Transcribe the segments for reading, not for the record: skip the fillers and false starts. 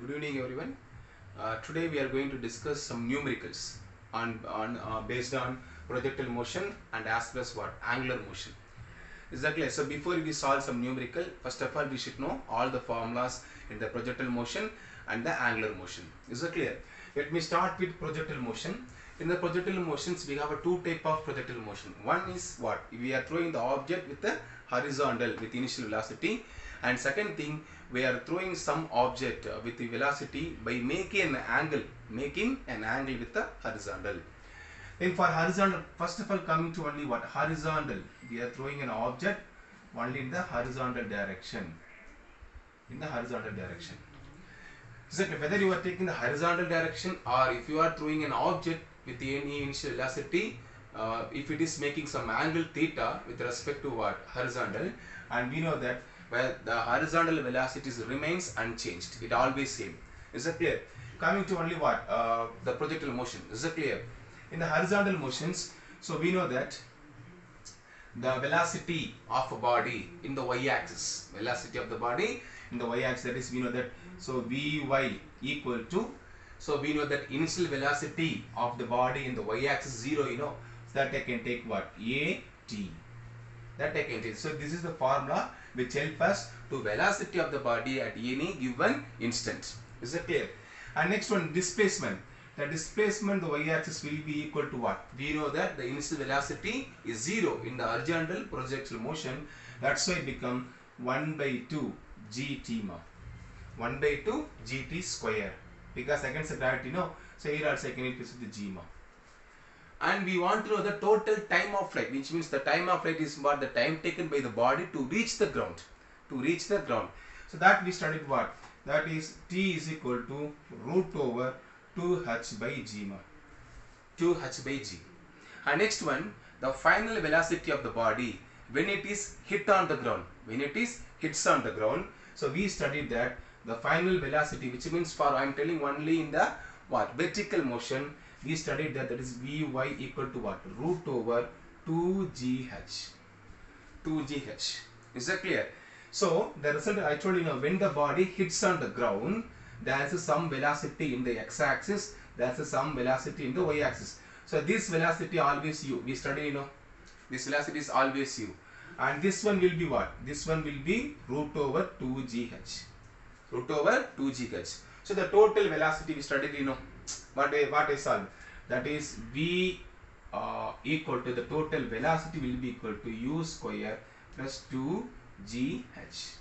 Good evening, everyone. Today we are going to discuss some numericals based on projectile motion and as well as what angular motion. Is that clear? So before we solve some numerical, first of all we should know all the formulas in the projectile motion and the angular motion. Is that clear? Let me start with projectile motion. In the projectile motions, we have a two type of projectile motion. One is what? We are throwing the object with the horizontal with initial velocity, and second thing, we are throwing some object with the velocity by making an angle with the horizontal. Then for horizontal, first of all coming to only what? Horizontal. We are throwing an object only in the horizontal direction. In the horizontal direction. So whether you are taking the horizontal direction or if you are throwing an object with any initial velocity, if it is making some angle theta with respect to what? Horizontal, and we know that where the horizontal velocity remains unchanged, it always same. Is that clear? Coming to only what? The projectile motion. Is that clear? In the horizontal motions, so we know that the velocity of a body in the y-axis, velocity of the body in the y-axis, that is we know that, so Vy equal to, so we know that initial velocity of the body in the y-axis 0, so that I can take what? At. That I can take. So this is the formula which help us to velocity of the body at any given instant. Is that clear? And next one, displacement. The displacement, the y-axis will be equal to what? We know that the initial velocity is 0 in the horizontal projectile motion. That's why it become 1 by 2 gt ma. 1 by 2 gt square. Because against the gravity, so here also I can replace with the g ma. And we want to know the total time of flight, which means the time of flight is what? The time taken by the body to reach the ground. To reach the ground. So that we studied what? That is t is equal to root over 2h by g ma. 2h by g. And next one, the final velocity of the body when it is hit on the ground. When it is hits on the ground. So we studied that the final velocity, which means for I am telling only in the what? Vertical motion. We studied that is Vy equal to what? Root over 2gh. 2gh. Is that clear? So the result I told you, when the body hits on the ground, there is some velocity in the x-axis, there is some velocity in the y-axis. So this velocity always u. We study, this velocity is always u. And this one will be what? This one will be root over 2gh. Root over 2gh. So the total velocity we studied, what I solved? That is V equal to the total velocity will be equal to u square plus 2gh.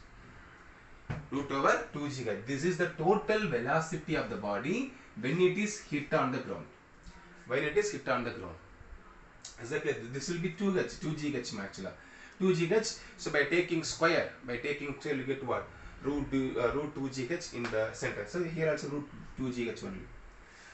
Root over 2gh. This is the total velocity of the body when it is hit on the ground. When it is hit on the ground. Exactly. This will be 2gh actually. 2gh. So by taking square, so you get what? Root 2gh in the center. So here also root 2gh only.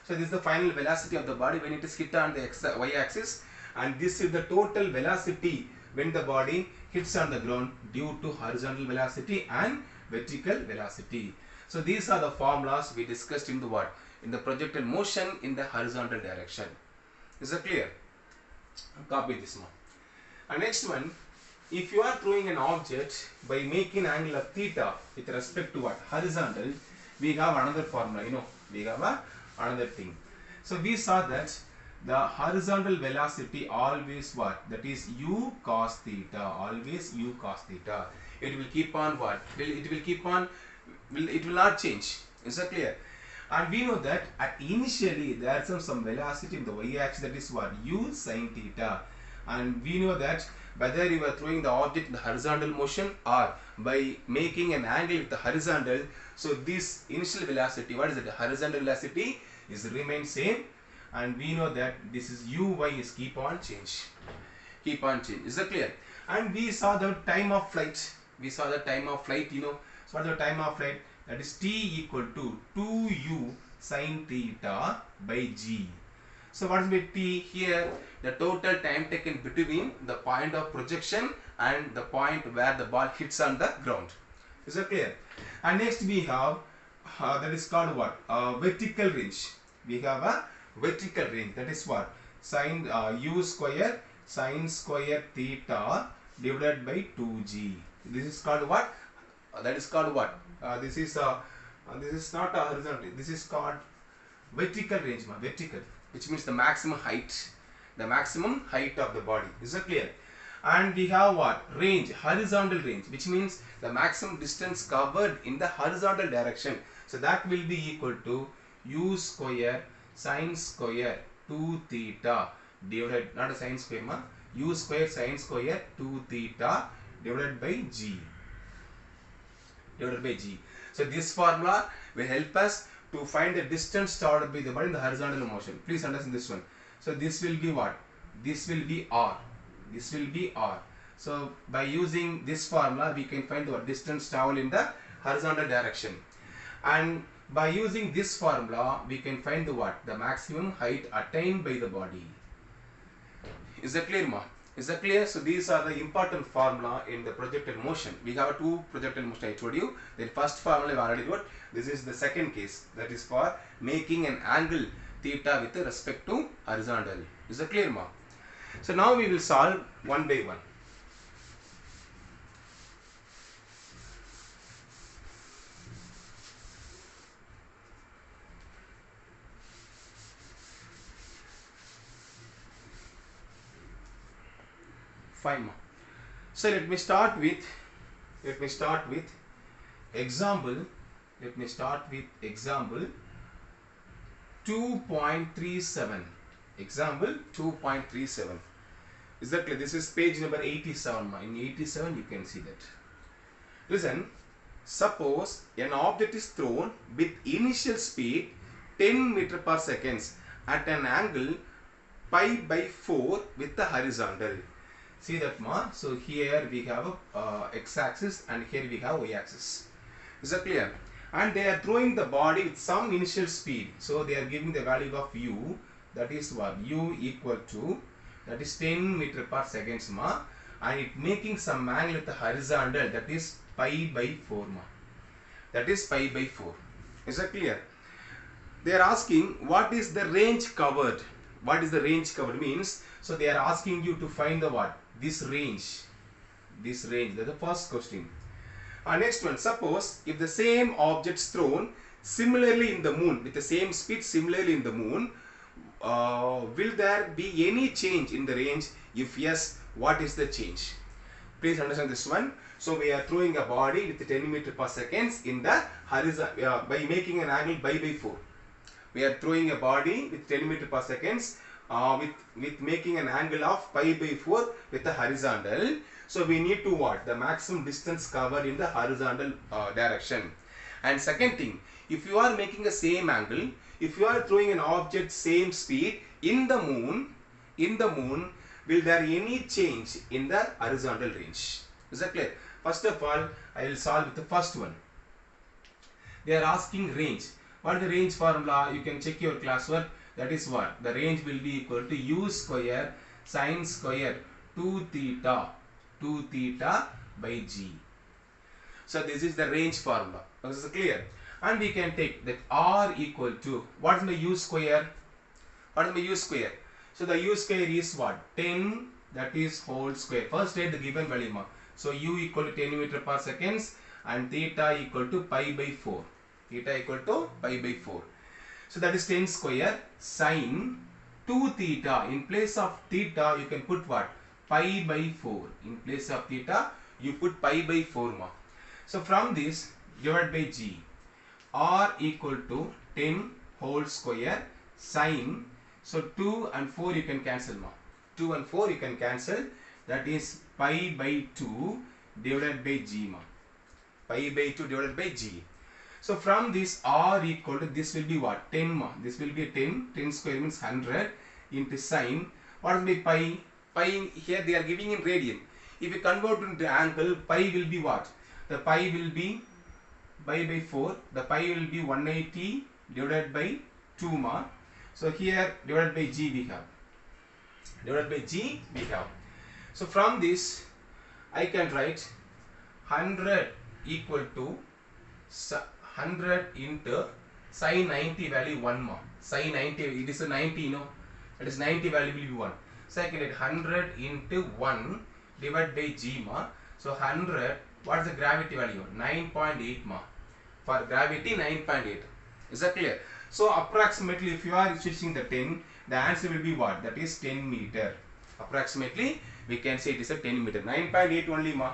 So this is the final velocity of the body when it is hit on the y-axis, and this is the total velocity when the body hits on the ground due to horizontal velocity and vertical velocity. So these are the formulas we discussed in the what? In the projectile motion in the horizontal direction. Is that clear? Copy this one. And next one, if you are throwing an object by making angle of theta with respect to what? Horizontal, we have another formula, we have another thing. So we saw that the horizontal velocity always what? That is u cos theta, always u cos theta. It will keep on what? It will keep on, it will not change. Is that clear? And we know that initially there is some velocity in the y-axis, that is what? U sin theta. And we know that whether you are throwing the object in the horizontal motion or by making an angle with the horizontal, so this initial velocity, what is it? The horizontal velocity is remain same, and we know that this is uy is keep on change. Keep on change. Is that clear? And we saw the time of flight. We saw the time of flight, So what is the time of flight? That is t equal to 2u sin theta by g. So what is by t here? The total time taken between the point of projection and the point where the ball hits on the ground. Is that clear? And next we have that is called what? Vertical range. We have a vertical range. That is what? Sin u square sin square theta divided by 2g. This is called what? That is called what? This is This is not a horizontal. This is called vertical range, ma. Vertical, which means the maximum height. The maximum height of the body. Is that clear? And we have what? Range, horizontal range, which means the maximum distance covered in the horizontal direction. So that will be equal to u square sine square 2 theta divided, not a sine square, ma, u square sine square 2 theta divided by g. Divided by g. So this formula will help us to find the distance traveled by the body in the horizontal motion. Please understand this one. So this will be what? This will be r. This will be r. So by using this formula, we can find the distance traveled in the horizontal direction. And by using this formula, we can find the what? The maximum height attained by the body. Is that clear, ma? Is that clear? So these are the important formula in the projectile motion. We have two projectile motion I told you. The first formula I already wrote. This is the second case. That is for making an angle theta with respect to horizontal. Is that clear, ma? So now we will solve one by one. Fine, ma. So let me start with example. Let me start with example 2.37. Example 2.37. Is that clear? This is page number 87. In 87 you can see that. Listen, suppose an object is thrown with initial speed 10 meter per second at an angle pi by 4 with the horizontal. See that, ma? So here we have a x-axis and here we have y-axis. Is that clear? And they are throwing the body with some initial speed. So they are giving the value of u. That is what? U equal to, that is 10 meter per second, ma. And it making some angle with the horizontal, that is pi by 4, ma. That is pi by 4. Is that clear? They are asking what is the range covered. What is the range covered means? So they are asking you to find the what? This range. This range. That's the first question. Next one. Suppose if the same object is thrown similarly in the moon with the same speed similarly in the moon, will there be any change in the range? If yes, what is the change? Please understand this one. So we are throwing a body with 10 meter per second in the horizontal by making an angle pi by 4. We are throwing a body with 10 meter per second with making an angle of pi by 4 with the horizontal. So we need to what? The maximum distance covered in the horizontal direction. And second thing, if you are making the same angle, if you are throwing an object same speed in the moon, will there any change in the horizontal range? Is that clear? First of all, I will solve with the first one. They are asking range. What is the range formula? You can check your classwork. That is what? The range will be equal to u square sine square 2 theta by g. So this is the range formula. This is clear. And we can take that r equal to, what is my u square? What is my u square? So the u square is what? 10, that is whole square. First write the given value. So u equal to 10 meter per second and theta equal to pi by 4. Theta equal to pi by 4. So that is 10 square sine 2 theta. In place of theta you can put what? Pi by 4. In place of theta you put pi by 4, ma. So from this divided by g. R equal to 10 whole square sine. So 2 and 4 you can cancel, ma. 2 and 4 you can cancel. That is pi by 2 divided by g, ma. Pi by 2 divided by g. So from this r equal to, this will be what? 10, ma. This will be 10. 10 square means 100 into sine. What will be pi? Pi here they are giving in radian. If you convert into angle, pi will be what? The pi will be pi by 4. The pi will be 180 divided by 2, ma. So here divided by g we have. Divided by g we have. So from this I can write 100 equal to 100 into sin 90 value 1, ma. Sin 90, it is a 90, no? It is 90 value will be 1. So I can write 100 into 1 divided by g, ma. So 100, what is the gravity value? 9.8, ma. For gravity 9.8. Is that clear? So approximately if you are switching the 10, the answer will be what? That is 10 meter. Approximately we can say it is a 10 meter. 9.8 only ma.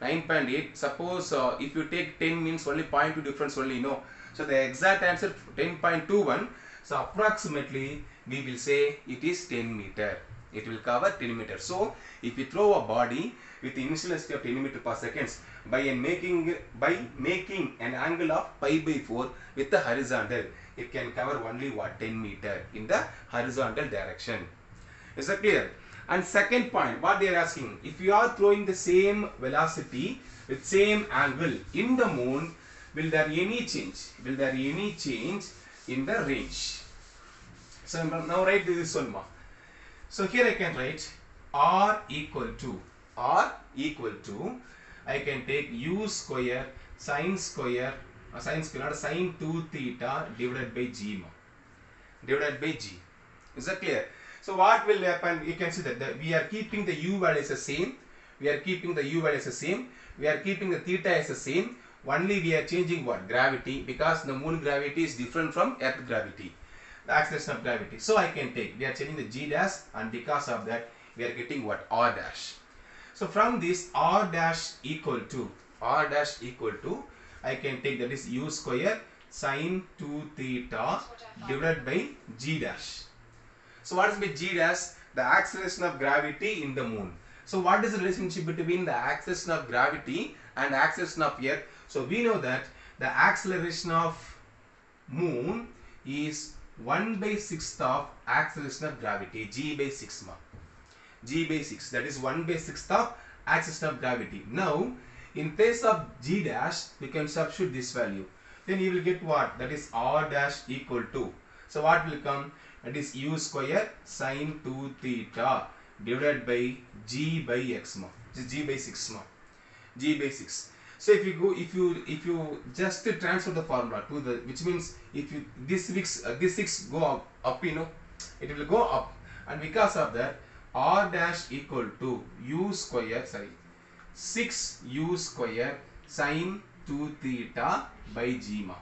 9.8. Suppose if you take 10 means only 0.2 difference only, no. So the exact answer 10.21. So approximately we will say it is 10 meter. It will cover 10 meters. So if you throw a body with the initial velocity of 10 meter per seconds by making an angle of pi by 4 with the horizontal, it can cover only what? 10 meter in the horizontal direction. Is that clear? And second point, what they are asking, if you are throwing the same velocity with same angle in the moon, will there any change? Will there any change in the range? So now write this one more. So here I can write R equal to I can take u square sine 2 theta divided by g divided by g. Is that clear? So what will happen? You can see that we are keeping the u values the same. We are keeping the u values the same. We are keeping the theta as the same. Only we are changing what? Gravity, because the moon gravity is different from earth gravity. The acceleration of gravity. So I can take, we are changing the g dash, and because of that we are getting what? R dash. So from this R dash equal to I can take, that is u square sine 2 theta divided by g dash. So what is by g dash? The acceleration of gravity in the moon. So what is the relationship between the acceleration of gravity and acceleration of earth? So we know that the acceleration of moon is 1 by 6th of acceleration of gravity, g by 6 ma. G by 6, that is 1 by 6th of acceleration of gravity. Now in place of g dash we can substitute this value. Then you will get what? That is R dash equal to. So what will come? That is u square sine 2 theta divided by g by x ma. G by 6 ma. G by 6. So if you just transfer the formula to the, which means if you this 6 go up, you know, it will go up, and because of that R dash equal to 6 u square sine 2 theta by g ma.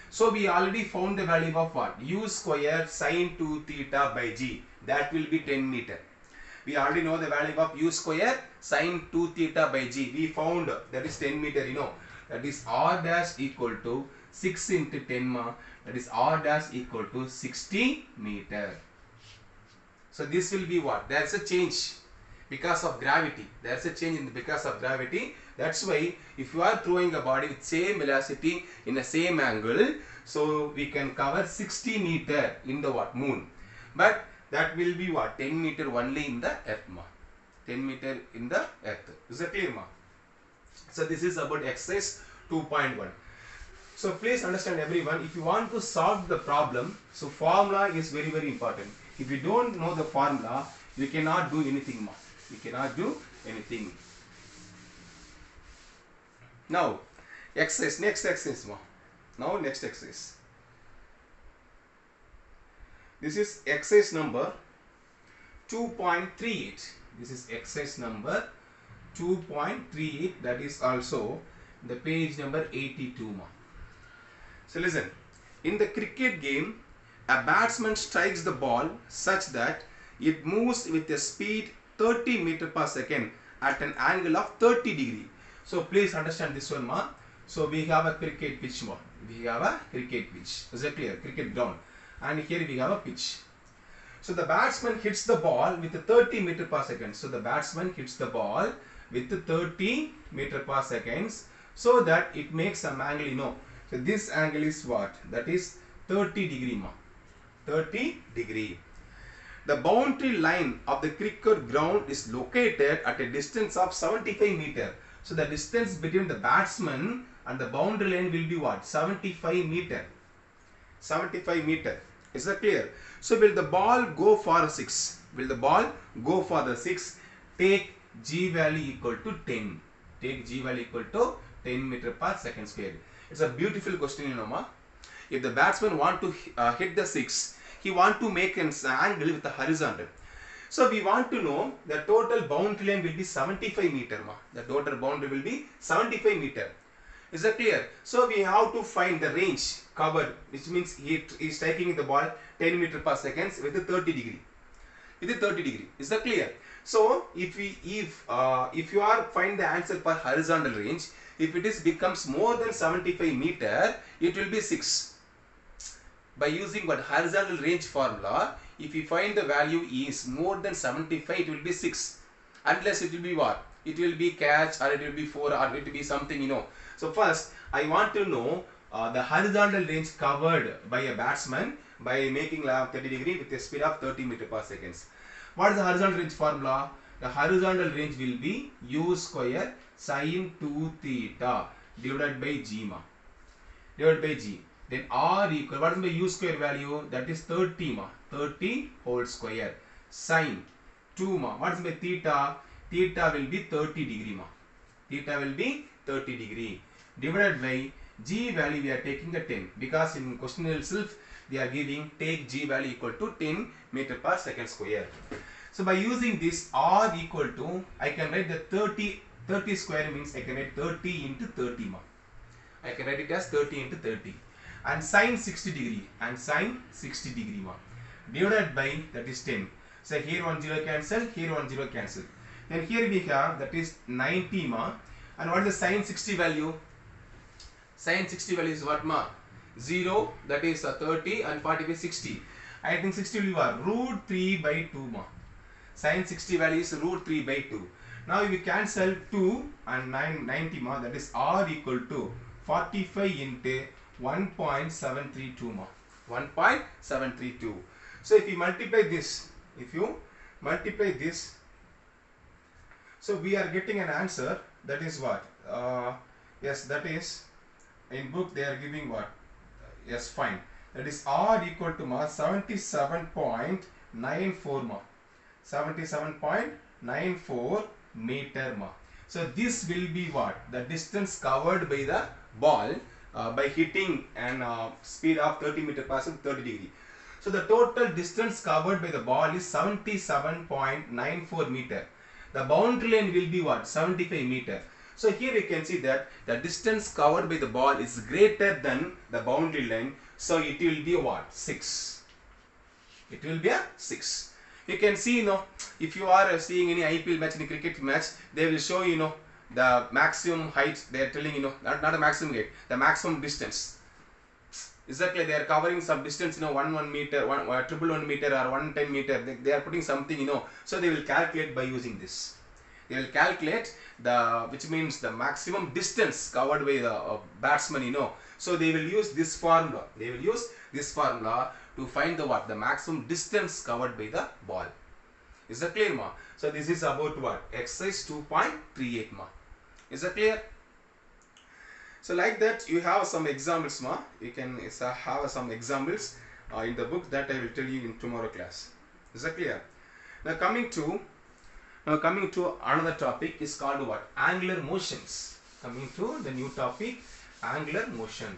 So we already found the value of what? U square sine 2 theta by g. That will be 10 meter. We already know the value of u square sine 2 theta by g. We found that is 10 meter, you know. That is R dash equal to 6 into 10 ma. That is R dash equal to 60 meter. So this will be what? There is a change because of gravity. There is a change because of gravity. That's why if you are throwing a body with same velocity in the same angle, so we can cover 60 meter in the what? Moon. But that will be what? 10 meter only in the earth ma. 10 meter in the earth. Is that clear ma? So this is about exercise 2.1. So please understand everyone, if you want to solve the problem, so formula is very, very important. If you don't know the formula, you cannot do anything ma. You cannot do anything. Now, exercise, next exercise ma. Now next exercise. This is exercise number 2.38. This is exercise number 2.38. That is also the page number 82 ma. So listen, in the cricket game, a batsman strikes the ball such that it moves with a speed 30 meter per second at an angle of 30 degree. So please understand this one ma. So we have a cricket pitch ma. We have a cricket pitch. Is that clear? Cricket ground. And here we have a pitch. So the batsman hits the ball with 30 meter per second. So the batsman hits the ball with 30 meter per second, so that it makes some angle, you know. So this angle is what? That is 30 degree ma. 30 degree. The boundary line of the cricket ground is located at a distance of 75 meter. So the distance between the batsman and the boundary line will be what? 75 meter. 75 meter. Is that clear? So will the ball go for 6? Will the ball go for the 6? Take g value equal to 10. Take g value equal to 10 meter per second square. It's a beautiful question, you know ma. If the batsman want to hit the 6, he want to make an angle with the horizontal. So we want to know the total boundary line will be 75 meter ma. The total boundary will be 75 meter. Is that clear? So we have to find the range covered, which means he is striking the ball 10 meter per second with a 30 degree. With a 30 degree. Is that clear? So if you are find the answer per horizontal range, if it is becomes more than 75 meter, it will be 6. By using what horizontal range formula, if you find the value is more than 75, it will be 6. Unless it will be what? It will be catch, or it will be 4, or it will be something, you know. So first I want to know the horizontal range covered by a batsman by making 30 degree with a speed of 30 meter per second. What is the horizontal range formula? The horizontal range will be u square sin 2 theta divided by g ma. Divided by g. Then r equal, what is my u square value? That is 30 ma. 30 whole square. Sin 2 ma. What is my theta? Theta will be 30 degree ma. Theta will be 30 degree. Divided by g value, we are taking a 10. Because in question itself, they are giving take g value equal to 10 meter per second square. So by using this r equal to, I can write the 30 square means I can write 30 into 30 ma. I can write it as 30 into 30. And sine 60 degree. And sine 60 degree ma. Divided by, that is 10. So here 1 0 cancel, here 1 0 cancel. Then here we have, that is 90 ma. And what is the sine 60 value? Sine 60 value is what ma? 0, that is 30, and 45 60. I think 60 will be what? Root 3 by 2 ma. Sine 60 value is root 3 by 2. Now if we cancel 2 and 90 ma, that is r equal to 45 into 1.732 ma. 1.732. So if you multiply this, so we are getting an answer, that is what? Yes, that is, in book they are giving what? Yes, fine. That is r equal to ma 77.94 ma. 77.94 meter ma. So this will be what? The distance covered by the ball by hitting and speed of 30 meter per second, 30 degree. So the total distance covered by the ball is 77.94 meter. The boundary line will be what? 75 meter. So here you can see that the distance covered by the ball is greater than the boundary line. So it will be what? 6. It will be a 6. You can see, you know, if you are seeing any IPL match, any cricket match, they will show, you know, the maximum height. They are telling, you know, not a maximum height, the maximum distance. Exactly, they are covering some distance, you know, 1 meter, 1 meter or 110 meter. They are putting something, you know, so they will calculate by using this. They will calculate which means the maximum distance covered by the batsman, you know. So they will use this formula. They will use this formula to find the what? The maximum distance covered by the ball. Is that clear, ma? So this is about what? Exercise 2.38 ma. Is that clear? So like that you have some examples, ma. You can have some examples in the book that I will tell you in tomorrow class. Is that clear? Now coming to another topic is called what? Angular motions. Coming to the new topic, angular motion.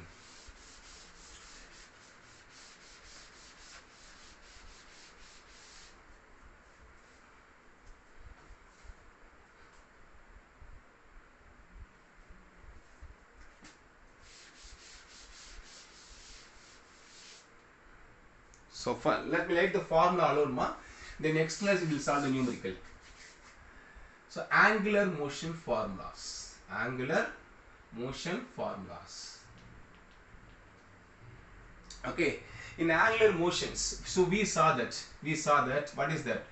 So let me write the formula alone, ma. The next class we will solve the numerical. So angular motion formulas. Angular motion formulas. Okay. In angular motions, so we saw that. What is that?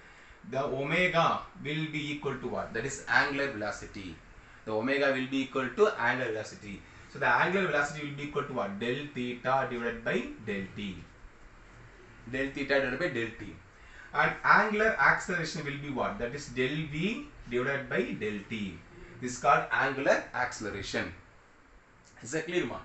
The omega will be equal to what? That is angular velocity. The omega will be equal to angular velocity. So the angular velocity will be equal to what? Del theta divided by del t. Del theta divided by del t. And angular acceleration will be what? That is del v divided by del t. This is called angular acceleration. Is that clear, ma?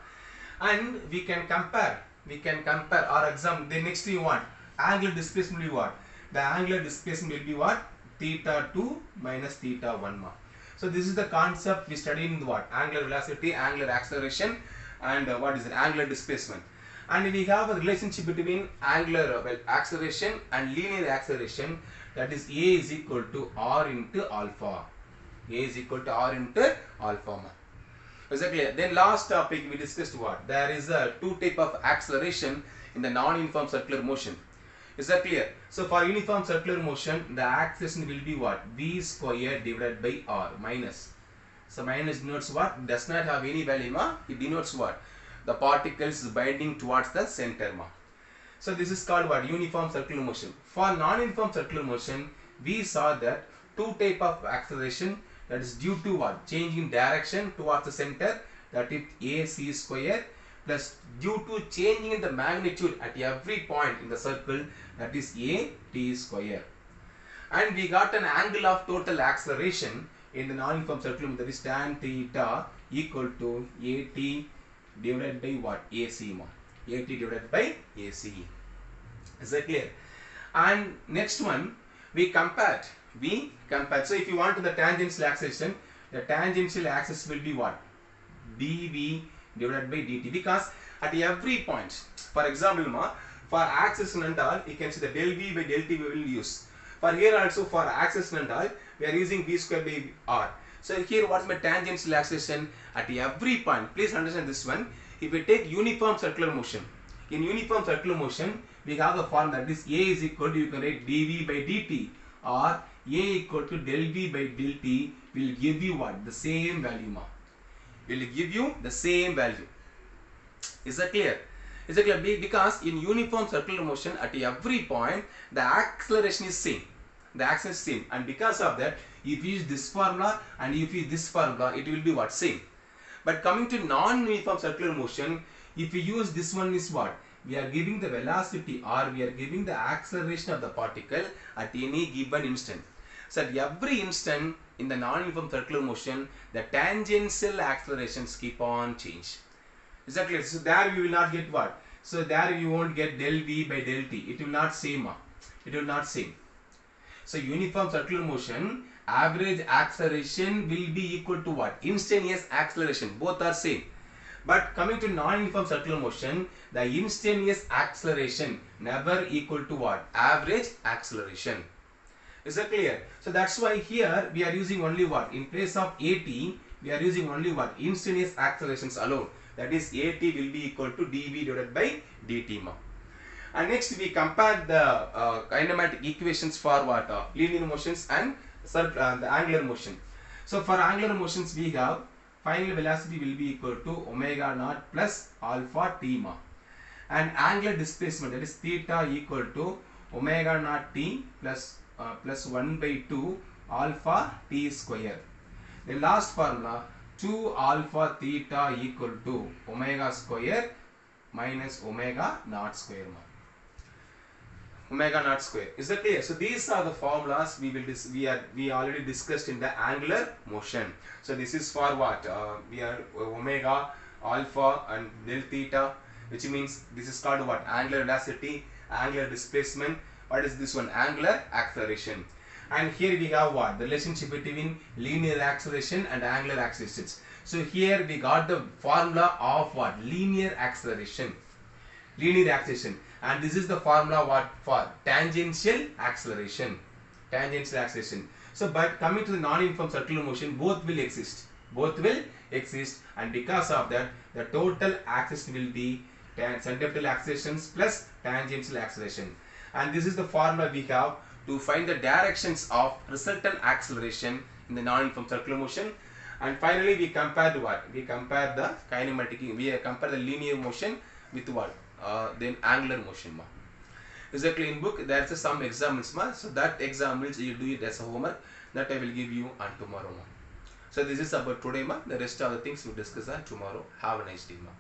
And we can compare our example. The next you want angular displacement will be what? The angular displacement will be what? Theta 2 minus theta 1 ma. So this is the concept we studied in what? Angular velocity, angular acceleration, and what is it? Angular displacement. And we have a relationship between angular acceleration and linear acceleration, that is A is equal to R into alpha. A is equal to R into alpha. Exactly. Then last topic we discussed what? There is a two type of acceleration in the non-uniform circular motion. Is that clear? So for uniform circular motion, the acceleration will be what? V square divided by R minus. So minus denotes what? Does not have any value, ma. It denotes what? The particles binding towards the center, ma. So this is called what? Uniform circular motion. For non-uniform circular motion, we saw that two type of acceleration, that is due to what? Changing direction towards the center, that is AC square, plus due to changing in the magnitude at every point in the circle, that is AT square. And we got an angle of total acceleration in the non-uniform circular, that is tan theta equal to AT divided by what? AC, ma. AT divided by AC. Is that clear? And next one, we compared. So if you want the tangential acceleration, the tangential axis will be what? dV divided by dt, because at every point, for example, ma, for acceleration and all, you can see the del V by del T we will use. For here also, for acceleration and all, we are using V square by R. So here what is my tangential acceleration at every point? Please understand this one. If we take uniform circular motion, in uniform circular motion, we have the form that is A is equal to, you can write dV by dt, or A equal to del V by del T will give you what? The same value, ma. Will give you the same value. Is that clear? Is that clear? Because in uniform circular motion at every point, the acceleration is same. The acceleration is same, and because of that, if you use this formula and if you use this formula, it will be what? Same. But coming to non-uniform circular motion, if we use this one is what? We are giving the velocity, or we are giving the acceleration of the particle at any given instant. So at every instant in the non-uniform circular motion, the tangential accelerations keep on change. Is that clear? So there you will not get what? So there you won't get del V by del T. It will not same. It will not same. So uniform circular motion, average acceleration will be equal to what? Instantaneous acceleration. Both are same. But coming to non-uniform circular motion, the instantaneous acceleration never equal to what? Average acceleration. Is that clear? So that's why here we are using only what? In place of AT, we are using only what? Instantaneous accelerations alone. That is AT will be equal to dV divided by dt, ma. And next we compare the kinematic equations for what? Linear motions and the angular motion. So for angular motions we have final velocity will be equal to omega naught plus alpha t, ma. And angular displacement, that is theta, equal to omega naught t plus 1 by 2 alpha t square. The last formula, 2 alpha theta equal to omega square minus omega naught square, ma. Omega naught square. Is that clear? So these are the formulas we already discussed in the angular motion. So this is for what? We are omega, alpha and del theta, which means this is called what? Angular velocity, angular displacement. What is this one? Angular acceleration. And here we have what? The relationship between linear acceleration and angular accelerations. So here we got the formula of what? Linear acceleration. Linear acceleration. And this is the formula what? For tangential acceleration. Tangential acceleration. So but coming to the non-uniform circular motion, both will exist. Both will exist, and because of that, the total acceleration will be centripetal accelerations plus tangential acceleration. And this is the formula we have to find the directions of resultant acceleration in the non-uniform circular motion. And finally we compare what? We compare the kinematic, we compare the linear motion with what? Then angular motion, ma. Exactly, in book there is some examples, ma. So that examples you do it as a homework, that I will give you on tomorrow, ma. So this is about today, ma. The rest of the things we discuss on tomorrow. Have a nice day, ma.